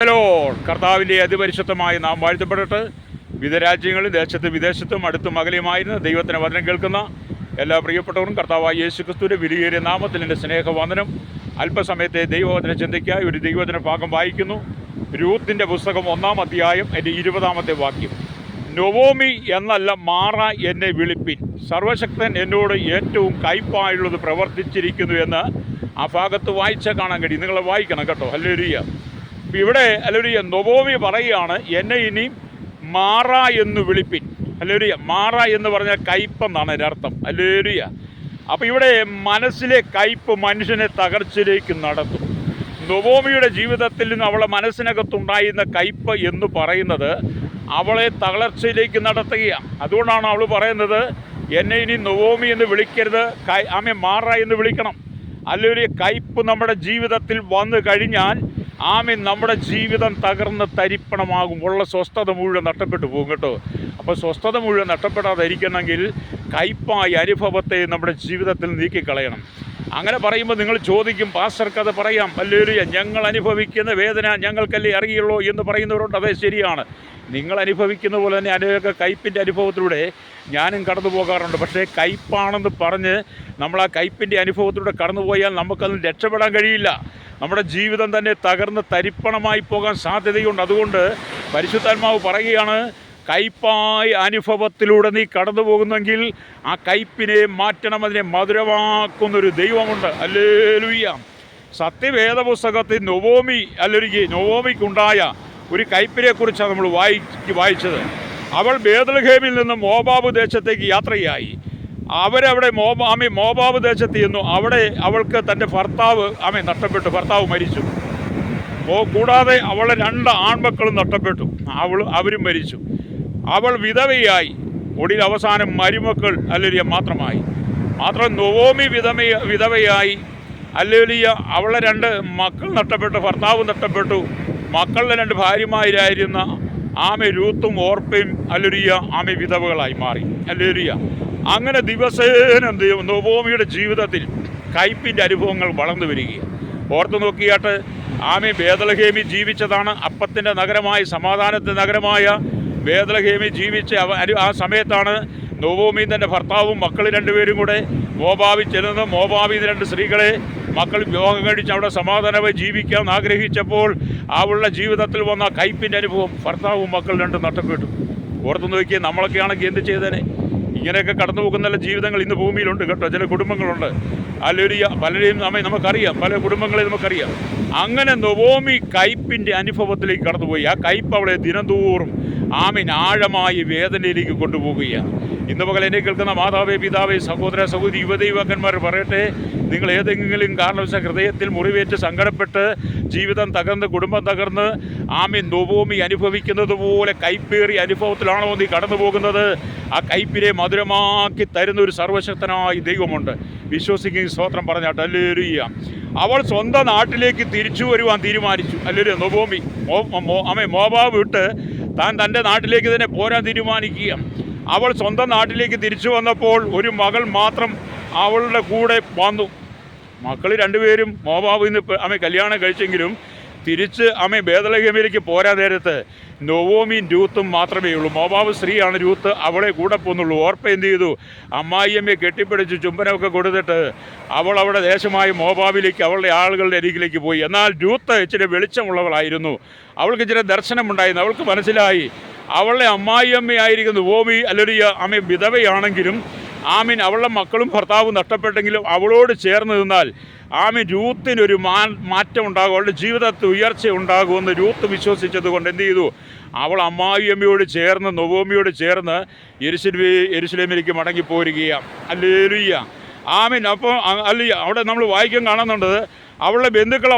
Hello, കർത്താവിൻ്റെ അതിപരിശുദ്ധമായി നാം വാഴ്ത്തപ്പെടട്ടെ. വിവിധ ദേശത്തും വിദേശത്തും അടുത്തും അകലെയുമായിരുന്ന ദൈവത്തിൻ്റെ വചനം കേൾക്കുന്ന എല്ലാ പ്രിയപ്പെട്ടവരും കർത്താവായ യേശുക്രിസ്തുവിൻ്റെ വിലയേറിയ നാമത്തിൽ എൻ്റെ സ്നേഹവന്ദനം. അല്പസമയത്തെ ദൈവവചന ചിന്തയ്ക്കായി ഒരു ദൈവവചന ഭാഗം വായിക്കുന്നു. രൂത്തിന്റെ പുസ്തകം 1-ാം അധ്യായം എൻ്റെ 20-ാമത്തെ വാക്യം. നൊവോമി എന്നല്ല മാറ എന്നെ വിളിപ്പിൻ, സർവശക്തൻ എന്നോട് ഏറ്റവും കയ്പായുള്ളത് പ്രവർത്തിച്ചിരിക്കുന്നു എന്ന് ആ ഭാഗത്ത് വായിച്ചാൽ കാണാൻ കഴിയും. നിങ്ങൾ വായിക്കണം കേട്ടോ. ഹല്ലേലൂയ. അപ്പം ഇവിടെ ഹല്ലേലൂയ നൊവോമി പറയുകയാണ്, എന്നെ ഇനി മാറ എന്ന് വിളിപ്പിൻ. ഹല്ലേലൂയ. മാറ എന്ന് പറഞ്ഞാൽ കയ്പെന്നാണ് എൻ്റെ അർത്ഥം. ഹല്ലേലൂയ. അപ്പോൾ ഇവിടെ മനസ്സിലെ കയ്പ് മനുഷ്യനെ തകർച്ചയിലേക്ക് നടത്തും. നൊവോമിയുടെ ജീവിതത്തിൽ നിന്ന് അവളെ മനസ്സിനകത്തുണ്ടായിരുന്ന കയ്പ് എന്ന് പറയുന്നത് അവളെ തളർച്ചയിലേക്ക് നടത്തുകയാണ്. അതുകൊണ്ടാണ് അവൾ പറയുന്നത്, എന്നെ ഇനി നൊവോമി എന്ന് വിളിക്കരുത്, മാറ എന്ന് വിളിക്കണം. അല്ലെങ്കിൽ കയ്പ് നമ്മുടെ ജീവിതത്തിൽ വന്നു കഴിഞ്ഞാൽ നമ്മുടെ ജീവിതം തകർന്ന് തരിപ്പണമാകും. ഉള്ള സ്വസ്ഥത മുഴുവൻ നഷ്ടപ്പെട്ടു പോകും കേട്ടോ. അപ്പോൾ സ്വസ്ഥത മുഴുവൻ നഷ്ടപ്പെടാതിരിക്കണമെങ്കിൽ കയ്പായ അനുഭവത്തെ നമ്മുടെ ജീവിതത്തിൽ നീക്കിക്കളയണം. അങ്ങനെ പറയുമ്പോൾ നിങ്ങൾ ചോദിക്കും, പാസ്റ്റർക്ക് അത് പറയാം, ഹല്ലേലൂയ, ഞങ്ങൾ അനുഭവിക്കുന്ന വേദന ഞങ്ങൾക്കല്ലേ അറിയുള്ളൂ എന്ന് പറയുന്നവരുണ്ട്. അതേ ശരിയാണ്. നിങ്ങൾ അനുഭവിക്കുന്ന പോലെ തന്നെ അനേക കയ്പിൻ്റെ അനുഭവത്തിലൂടെ ഞാനും കടന്നു പോകാറുണ്ട്. പക്ഷേ കയ്പാണെന്ന് പറഞ്ഞ് നമ്മൾ ആ കയ്പിൻ്റെ അനുഭവത്തിലൂടെ കടന്നുപോയാൽ നമുക്കതിൽ രക്ഷപ്പെടാൻ കഴിയില്ല. നമ്മുടെ ജീവിതം തന്നെ തകർന്ന് തരിപ്പണമായി പോകാൻ സാധ്യതയുണ്ട്. അതുകൊണ്ട് പരിശുദ്ധാത്മാവ് പറയുകയാണ്, കയ്പായ അനുഭവത്തിലൂടെ നീ കടന്നു പോകുന്നെങ്കിൽ ആ കയ്പിനെ മാറ്റണം, അതിനെ മധുരമാക്കുന്നൊരു ദൈവമുണ്ട്. ഹല്ലേലൂയ. സത്യവേദ പുസ്തകത്തിൽ നൊവോമിക്കുണ്ടായ ഒരു കയ്പിനെക്കുറിച്ചാണ് നമ്മൾ വായിച്ചത്. അവൾ ബേത്ലഹേമിൽ നിന്ന് മോവാബ് ദേശത്തേക്ക് യാത്രയായി. അവരവിടെ മോവാബ് ദേശത്ത് ചെന്നു. അവിടെ അവൾക്ക് തൻ്റെ ഭർത്താവ് നഷ്ടപ്പെട്ടു. ഭർത്താവ് മരിച്ചു. കൂടാതെ അവളെ 2 ആൺമക്കളും നഷ്ടപ്പെട്ടു. അവരും മരിച്ചു. അവൾ വിധവയായി. ഒടുവിൽ അവസാനം മരുമക്കൾ ഹല്ലേലൂയ മാത്രമായി. മാത്രം നൊവോമി വിധവയായി. ഹല്ലേലൂയ. അവളെ 2 മക്കൾ നഷ്ടപ്പെട്ടു, ഭർത്താവ് നഷ്ടപ്പെട്ടു. മക്കളുടെ 2 ഭാര്യമാരായിരുന്ന രൂത്തും ഓർപ്പയും ഹല്ലേലൂയ വിധവകളായി മാറി. ഹല്ലേലൂയ. അങ്ങനെ ദിവസേന നൊവോമിയുടെ ജീവിതത്തിൽ കയ്പിൻ്റെ അനുഭവങ്ങൾ വളർന്നു വരികയാണ്. ഓർത്തു നോക്കിയാട്ട് ബേത്ലഹേമിൽ ജീവിച്ചതാണ്. അപ്പത്തിൻ്റെ നഗരമായ, സമാധാനത്തിൻ്റെ നഗരമായ ബേത്ലഹേമിൽ ജീവിച്ച ആ സമയത്താണ് നൊവോമി തൻ്റെ ഭർത്താവും മക്കൾ 2 പേരും കൂടെ മോവാബിൽ ചെല്ലുന്നത്. മോവാബിൽ 2 സ്ത്രീകളെ മക്കൾ വിവാഹം കഴിച്ച് അവിടെ സമാധാനമായി ജീവിക്കാൻ ആഗ്രഹിച്ചപ്പോൾ അവളുടെ ജീവിതത്തിൽ വന്ന കയ്പിൻ്റെ അനുഭവം, ഭർത്താവും മക്കൾ 2 നഷ്ടപ്പെട്ടു. ഓർത്തു നോക്കിയാൽ നമ്മളൊക്കെയാണെങ്കിൽ എന്ത് ചെയ്തേനെ? ഇങ്ങനെയൊക്കെ കടന്നു പോകുന്ന ജീവിതങ്ങൾ ഇന്ന് ഭൂമിയിലുണ്ട് കേട്ടോ. ചില കുടുംബങ്ങളുണ്ട്. ഹല്ലേലൂയ. പലരെയും നമുക്കറിയാം, പല കുടുംബങ്ങളെ നമുക്കറിയാം. അങ്ങനെ നൊവോമി കയ്പിൻ്റെ അനുഭവത്തിലേക്ക് കടന്നുപോയി. ആ കയ്പ് അവളെ ദിനംതോറും ആഴമായ വേദനയിലേക്ക് കൊണ്ടുപോവുകയാണ്. ഇന്ന് പകൽ എന്നെ കേൾക്കുന്ന മാതാവേ, പിതാവേ, സഹോദര സഹോദരി, യുവദൈവക്കന്മാർ പറയട്ടെ, നിങ്ങൾ ഏതെങ്കിലും കാരണവശാൽ ഹൃദയത്തിൽ മുറിവേറ്റ് സങ്കടപ്പെട്ട് ജീവിതം തകർന്ന് കുടുംബം തകർന്ന് നൊവോമി അനുഭവിക്കുന്നത് പോലെ കയ്പേറിയ അനുഭവത്തിലാണോ നീ കടന്നു പോകുന്നത്? ആ കയ്പിനെ മധുരമാക്കി തരുന്ന ഒരു സർവശക്തനായ ദൈവമുണ്ട്. വിശ്വസിക്കുകയും സ്തോത്രം പറഞ്ഞാട്ട്. ഹല്ലേലൂയ. അവൾ സ്വന്തം നാട്ടിലേക്ക് തിരിച്ചു വരുവാൻ തീരുമാനിച്ചു. ഹല്ലേലൂയ. നൊവോമി മോവാബ് വിട്ട് താൻ തൻ്റെ നാട്ടിലേക്ക് തന്നെ പോരാൻ തീരുമാനിക്കുക. അവൾ സ്വന്തം നാട്ടിലേക്ക് തിരിച്ചു വന്നപ്പോൾ ഒരു മകൾ മാത്രം അവളുടെ കൂടെ വന്നു. മക്കൾ 2 പേരും മോവാബിൽ നിന്ന് കല്യാണം കഴിച്ചെങ്കിലും തിരിച്ച് ബേത്ലഹേമിലേക്ക് പോരാ നേരത്ത് നൊവോമിയും രൂത്തും മാത്രമേ ഉള്ളൂ. മോവാബ് സ്ത്രീയാണ് രൂത്ത്. അവളെ കൂടെ പോന്നുള്ളൂ. ഓർപ്പ എന്ത് ചെയ്തു? അമ്മായിയമ്മയെ കെട്ടിപ്പിടിച്ച് ചുംബനമൊക്കെ കൊടുത്തിട്ട് അവൾ അവിടെ ദേശമായ മോവാബിലേക്ക് അവളുടെ ആളുകളുടെ അരികിലേക്ക് പോയി. എന്നാൽ രൂത്ത് ഇച്ചിരി വെളിച്ചമുള്ളവളായിരുന്നു. അവൾക്ക് ഇച്ചിരി ദർശനമുണ്ടായിരുന്നു. അവൾക്ക് മനസ്സിലായി അവളുടെ അമ്മായിയമ്മയായിരിക്കുന്ന നൊവോമി ഹല്ലേലൂയ വിധവയാണെങ്കിലും അവളുടെ മക്കളും ഭർത്താവും നഷ്ടപ്പെട്ടെങ്കിലും അവളോട് ചേർന്ന് നിന്നാൽ രൂത്തിനൊരു മാറ്റം ഉണ്ടാകും, അവളുടെ ജീവിതത്തിൽ ഉയർച്ച ഉണ്ടാകുമെന്ന് രൂത്ത് വിശ്വസിച്ചത് കൊണ്ട് എന്ത് ചെയ്തു? അവൾ അമ്മായിയമ്മയോട് ചേർന്ന്, നൊവോമിയോട് ചേർന്ന് യെരുശലേമിലേക്ക് മടങ്ങിപ്പോരുകയാണ്. ഹല്ലേലൂയ. അപ്പോൾ അവിടെ നമ്മൾ വായിക്കാൻ കാണുന്നുണ്ട്, അവളുടെ ബന്ധുക്കൾ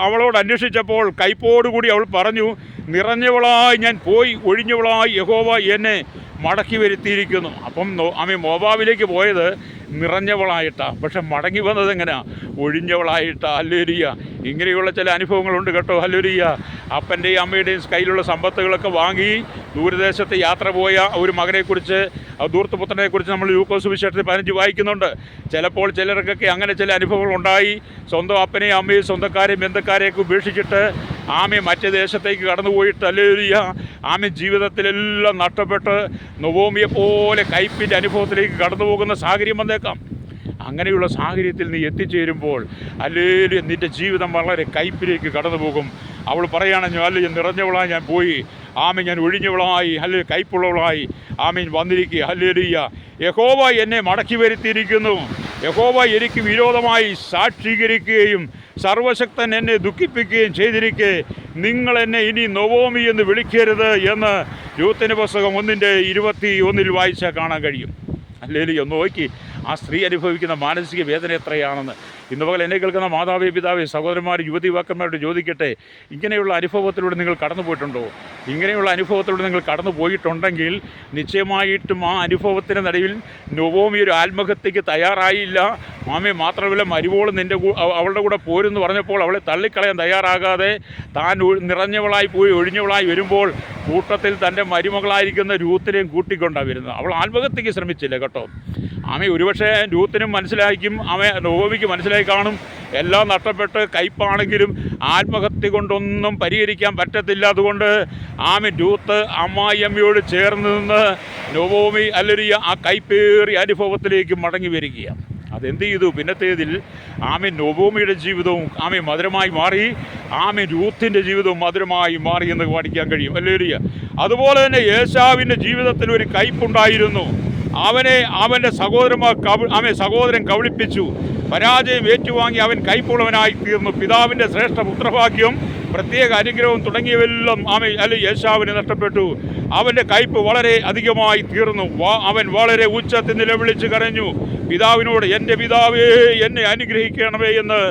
അവളോട് അന്വേഷിച്ചപ്പോൾ കയ്പോടുകൂടി അവൾ പറഞ്ഞു, നിറഞ്ഞവളായി ഞാൻ പോയി, ഒഴിഞ്ഞവളായി യഹോവ എന്നെ മടക്കി വരുത്തിയിരിക്കുന്നു. അപ്പം മോവാബിലേക്ക് പോയത് നിറഞ്ഞവളായിട്ടാണ്, പക്ഷെ മടങ്ങി വന്നത് എങ്ങനെയാണ്? ഒഴിഞ്ഞവളായിട്ടാണ്. ഹല്ലേലൂയ. ഇങ്ങനെയുള്ള ചില അനുഭവങ്ങളുണ്ട് കേട്ടോ. ഹല്ലേലൂയ. അപ്പൻ്റെയും അമ്മയുടെയും കയ്യിലുള്ള സമ്പത്തുകളൊക്കെ വാങ്ങി ദൂരദേശത്ത് യാത്ര പോയ ഒരു മകനെക്കുറിച്ച്, ധൂർത്തപുത്രനെക്കുറിച്ച് നമ്മൾ ലൂക്കോസ് സുവിശേഷത്തിൽ 15 വായിക്കുന്നുണ്ട്. ചിലപ്പോൾ ചിലർക്കൊക്കെ അങ്ങനെ ചില അനുഭവങ്ങൾ ഉണ്ടായി. സ്വന്തം അപ്പനെയും അമ്മയും സ്വന്തക്കാരെയും ബന്ധക്കാരെയൊക്കെ ഉപേക്ഷിച്ചിട്ട് മറ്റേ ദേശത്തേക്ക് കടന്നുപോയിട്ട് ഹല്ലേലൂയ ജീവിതത്തിലെല്ലാം നഷ്ടപ്പെട്ട് നൊവോമിയെ പോലെ കയ്പിൻ്റെ അനുഭവത്തിലേക്ക് കടന്നു പോകുന്ന സാഹചര്യം വന്നേക്കാം. അങ്ങനെയുള്ള സാഹചര്യത്തിൽ നീ എത്തിച്ചേരുമ്പോൾ ഹല്ലേലൂയ നിൻ്റെ ജീവിതം വളരെ കയ്പിലേക്ക് കടന്നു പോകും. അവൾ പറയുകയാണ്, ഞാൻ നിറഞ്ഞവളായി ഞാൻ പോയി, ഞാൻ ഒഴിഞ്ഞവളായി, കയ്പുള്ളവളായി വന്നിരിക്കുക. ഹല്ലേലൂയ, യഹോവ എന്നെ മടക്കി വരുത്തിയിരിക്കുന്നു. യഹോവ എനിക്ക് വിരോധമായി സാക്ഷീകരിക്കുകയും സർവശക്തൻ എന്നെ ദുഃഖിപ്പിക്കുകയും ചെയ്തിരിക്കെ നിങ്ങൾ എന്നെ ഇനി നൊവോമി എന്ന് വിളിക്കരുത് എന്ന് രൂത്തിന്റെ പുസ്തകം 1:21 വായിച്ചാൽ കാണാൻ കഴിയും. ഹല്ലേലൂയ, ഒന്ന് നോക്കി ആ സ്ത്രീ അനുഭവിക്കുന്ന മാനസിക വേദന എത്രയാണെന്ന്. ഇന്ന് പകൽ എന്നെ കേൾക്കുന്ന മാതാവേ, പിതാവേ, സഹോദരന്മാർ, യുവതി യുവാക്കന്മാരോട് ചോദിക്കട്ടെ, ഇങ്ങനെയുള്ള അനുഭവത്തിലൂടെ നിങ്ങൾ കടന്നു പോയിട്ടുണ്ടോ? ഇങ്ങനെയുള്ള അനുഭവത്തിലൂടെ നിങ്ങൾ കടന്നു പോയിട്ടുണ്ടെങ്കിൽ നിശ്ചയമായിട്ടും ആ അനുഭവത്തിന് നടുവിൽ നൊവോമി ഒരു ആത്മഹത്യക്ക് തയ്യാറായില്ല. മാത്രമല്ല, മരുവോളം അവളുടെ കൂടെ പോരെന്ന് പറഞ്ഞപ്പോൾ അവളെ തള്ളിക്കളയാൻ തയ്യാറാകാതെ താൻ നിറഞ്ഞവളായി പോയി ഒഴിഞ്ഞവളായി വരുമ്പോൾ കൂട്ടത്തിൽ തൻ്റെ മരുമകളായിരിക്കുന്ന രൂത്തിനെയും കൂട്ടിക്കൊണ്ടാണ് വരുന്നത്. അവൾ ആത്മഹത്യക്ക് ശ്രമിച്ചില്ല കേട്ടോ. ഒരുപക്ഷെ രൂത്തിനും മനസ്സിലായിരിക്കും, നൊവോമിക്ക് മനസ്സിലായി കാണും, എല്ലാം നഷ്ടപ്പെട്ട് കയ്പാണെങ്കിലും ആത്മഹത്യ കൊണ്ടൊന്നും പരിഹരിക്കാൻ പറ്റത്തില്ല. അതുകൊണ്ട് രൂത്ത് അമ്മായിയമ്മയോട് ചേർന്ന് നിന്ന് നൊവോമി ഹല്ലേലൂയ ആ കയ്പേറിയ അനുഭവത്തിലേക്ക് മടങ്ങി വരികയാണ്. അതെന്ത് ചെയ്തു? പിന്നത്തേതിൽ നൊവോമിയുടെ ജീവിതവും മധുരമായി മാറി, രൂത്തിൻ്റെ ജീവിതവും മധുരമായി മാറി എന്ന് പഠിക്കാൻ കഴിയും. ഹല്ലേലൂയ. അതുപോലെ തന്നെ ഏശാവിൻ്റെ ജീവിതത്തിൽ ഒരു കയ്പുണ്ടായിരുന്നു. അവൻ്റെ സഹോദരൻ കബളിപ്പിച്ചു, പരാജയം ഏറ്റുവാങ്ങി അവൻ കയ്പുള്ളവനായി തീർന്നു. പിതാവിൻ്റെ ശ്രേഷ്ഠ പുത്രഭാഗ്യം, പ്രത്യേക അനുഗ്രഹവും തുടങ്ങിയവെല്ലാം ഏശാവിന് നഷ്ടപ്പെട്ടു. അവൻ്റെ കയ്പ് വളരെ അധികമായി തീർന്നു. അവൻ വളരെ ഉച്ചത്തിൽ നിലവിളിച്ച് കരഞ്ഞു പിതാവിനോട്, എൻ്റെ പിതാവേ എന്നെ അനുഗ്രഹിക്കണമേ എന്ന്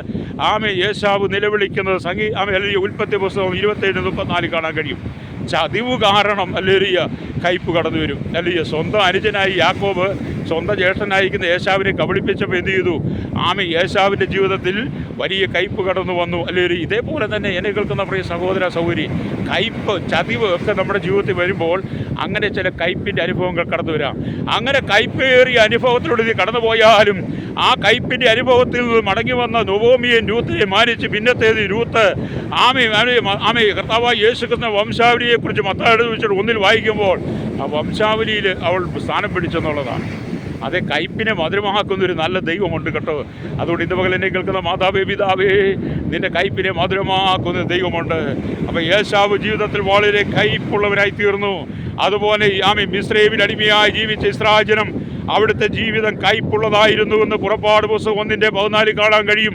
ഏശാവ് നിലവിളിക്കുന്നത് ഉൽപ്പത്തി പുസ്തകം 27:34 കാണാൻ കഴിയും. ചതിവ് കാരണം ഹല്ലേലൂയ കയ്പ് കടന്നു വരും. ഹല്ലേലൂയ, സ്വന്തം അനുജനായി യാക്കോബ് സ്വന്തം ജ്യേഷ്ഠനായിരിക്കുന്ന ഏശാവിനെ കബളിപ്പിച്ചപ്പോൾ എന്ത് ചെയ്തു? ഏശാവിൻ്റെ ജീവിതത്തിൽ വലിയ കയ്പ് കടന്നു വന്നു. ഹല്ലേലൂയ. ഇതേപോലെ തന്നെ എന്നെ കേൾക്കുന്ന പ്രിയ സഹോദര സഹോദരി, കയ്പ്, ചതിവ് ഒക്കെ നമ്മുടെ ജീവിതത്തിൽ വരുമ്പോൾ അങ്ങനെ ചില കയ്പിൻ്റെ അനുഭവങ്ങൾ കടന്നു വരാം. അങ്ങനെ കയ്പേറിയ അനുഭവത്തിലൂടെ നീ കടന്നു പോയാലും ആ കയ്പിൻ്റെ അനുഭവത്തിൽ നിന്ന് മടങ്ങി വന്ന നൊവോമിയെയും രൂത്തിനെയും മാനിച്ച് പിന്നത്തേത് രൂത്ത് കർത്താവായ യേശുക്രിസ്തുവിന്റെ വംശാവലിയെക്കുറിച്ച് മത്തായിയുടെ സുവിശേഷം 1 വായിക്കുമ്പോൾ ആ വംശാവലിയിൽ അവൾ സ്ഥാനം പിടിച്ചെന്നുള്ളതാണ്. അതേ, കയ്പിനെ മധുരമാക്കുന്നൊരു നല്ല ദൈവമുണ്ട് കേട്ടോ. അതുകൊണ്ട് ഇന്ന് പകൽ എന്നെ കേൾക്കുന്ന മാതാവേ, പിതാവേ, നിന്റെ കയ്പിനെ മധുരമാക്കുന്ന ദൈവമുണ്ട്. അപ്പോൾ ഏശാവ് ജീവിതത്തിൽ വളരെ കയ്പുള്ളവനായി തീർന്നു. അതുപോലെ മിസ്രയീമിൽ അടിമയായി ജീവിച്ച ഇസ്രായേൽ അവിടുത്തെ ജീവിതം കയ്പുള്ളതായിരുന്നു എന്ന് പുറപ്പാട് പുസ്തകം 1:14 കാണാൻ കഴിയും.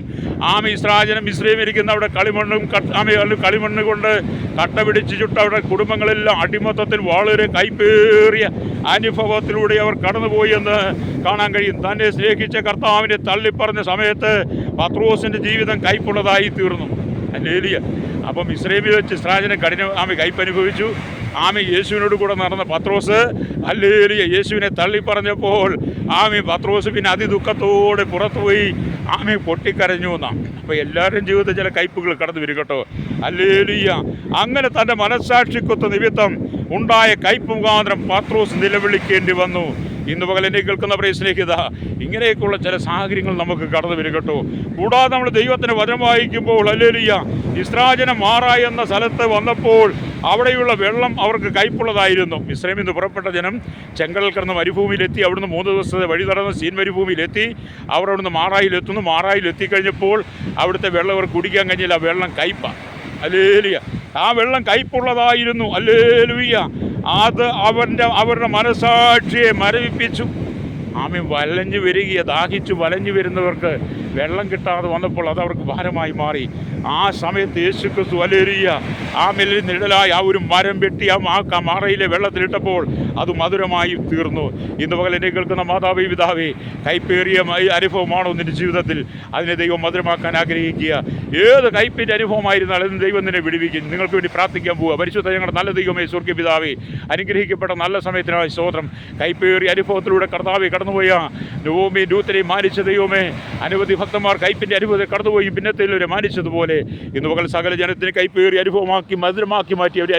ഇസ്രായേൽ മിസ്രയീമിരിക്കുന്ന അവിടെ കളിമണ്ണ് കൊണ്ട് കട്ട പിടിച്ച് ചുട്ട് അവിടെ കുടുംബങ്ങളെല്ലാം അടിമത്തത്തിൽ വളരെ കയ്പേറിയ അനുഭവത്തിലൂടെ അവർ കടന്നുപോയി എന്ന് കാണാൻ കഴിയും. തന്നെ സ്നേഹിച്ച കർത്താവിനെ തള്ളിപ്പറഞ്ഞ സമയത്ത് പത്രോസിൻ്റെ ജീവിതം കയ്പുള്ളതായി തീർന്നു. ഹല്ലേലൂയ. അപ്പം ഇസ്രായേലിൽ വെച്ച് ഇസ്രായേലിനെ കയ്പനുഭവിച്ചു. യേശുവിനോട് കൂടെ നടന്ന പത്രോസ് ഹല്ലേലൂയ യേശുവിനെ തള്ളിപ്പറഞ്ഞപ്പോൾ പത്രോസ് പിന്നെ അതിദുഃഖത്തോടെ പുറത്തുപോയി പൊട്ടിക്കരഞ്ഞു എന്നാണ്. അപ്പോൾ എല്ലാവരുടെയും ജീവിതത്തിൽ ചില കയ്പുകൾ കടന്നു വരും കേട്ടോ. ഹല്ലേലൂയ. അങ്ങനെ തൻ്റെ മനസ്സാക്ഷിക്കൊത്ത നിമിത്തം ഉണ്ടായ കയ്പ് മുഖാന്തരം പത്രോസ് നിലവിളിക്കേണ്ടി വന്നു. ഇന്ന് പകൽ എന്നെ കേൾക്കുന്ന പ്രിയ സ്നേഹിത, ഇങ്ങനെയൊക്കെയുള്ള ചില സാഹചര്യങ്ങൾ നമുക്ക് കടന്നു വരും കേട്ടോ. കൂടാതെ നമ്മൾ ദൈവത്തിന് വചനം വായിക്കുമ്പോൾ ഹല്ലേലൂയ, ഇസ്രായേൽ മാറാ എന്ന സ്ഥലത്ത് വന്നപ്പോൾ അവിടെയുള്ള വെള്ളം അവർക്ക് കയ്പുള്ളതായിരുന്നു. മിസ്രയീമിൽ നിന്ന് പുറപ്പെട്ട ജനം ചെങ്കടൽ കടന്ന് മരുഭൂമിയിലെത്തി. അവിടുന്ന് 3 ദിവസത്തെ വഴി നടന്ന് സീൻ മരുഭൂമിയിലെത്തി. അവർ അവിടുന്ന് മാറായിലെത്തുന്നു. മാറായിലെത്തിക്കഴിഞ്ഞപ്പോൾ അവിടുത്തെ വെള്ളം അവർ കുടിക്കാൻ കഴിഞ്ഞില്ല. വെള്ളം കയ്പാണ്. ഹല്ലേലൂയ. ആ വെള്ളം കയ്പുള്ളതായിരുന്നു. ഹല്ലേലൂയ. അത് അവരുടെ മനസാക്ഷിയെ മരവിപ്പിച്ചു. വലഞ്ഞു വരിക, ദാഹിച്ചു വലഞ്ഞു വരുന്നവർക്ക് വെള്ളം കിട്ടാതെ വന്നപ്പോൾ അത് അവർക്ക് ഭാരമായി മാറി. ആ സമയത്ത് യേശുക്രിസ്തു ഹല്ലേലൂയ നിഴലായി ഒരു മരം വെട്ടി മാറയിലെ വെള്ളത്തിലിട്ടപ്പോൾ അത് മധുരമായി തീർന്നു. ഇന്ന് പകൽ എന്നെ കേൾക്കുന്ന മാതാവേ, പിതാവേ, കയ്പേറിയ അനുഭവമാണോ നിൻ്റെ ജീവിതത്തിൽ? അതിനെ ദൈവം മധുരമാക്കാൻ ആഗ്രഹിക്കുക. ഏത് കയ്പിൻ്റെ അനുഭവമായിരുന്നാലും അതിന് ദൈവം നിന്നെ വിടുവിക്കും. നിങ്ങൾക്ക് വേണ്ടി പ്രാർത്ഥിക്കാൻ പോവുക. പരിശുദ്ധ ഞങ്ങളുടെ നല്ല ദൈവമേ, സ്വർഗ്ഗീയ പിതാവേ, അനുഗ്രഹിക്കപ്പെട്ട നല്ല സമയത്തിനായി സ്തോത്രം. കയ്പേറിയ അനുഭവത്തിലൂടെ കർത്താവേ കടന്നുപോയ നൊവോമിയെയും രൂത്തിനെയും മാനിച്ച ദൈവമേ, അനവധി ഭക്തന്മാർ കയ്പിൻ്റെ അനുഭവത്തിൽ കടന്നുപോയി പിന്നത്തേലൊരു മാനിച്ചതുപോലെ ഇന്ന് പകൽ സകല ജനത്തിന് കയ്പേറിയ അനുഭവമാക്കി മധുരമാക്കി മാറ്റി അവരെ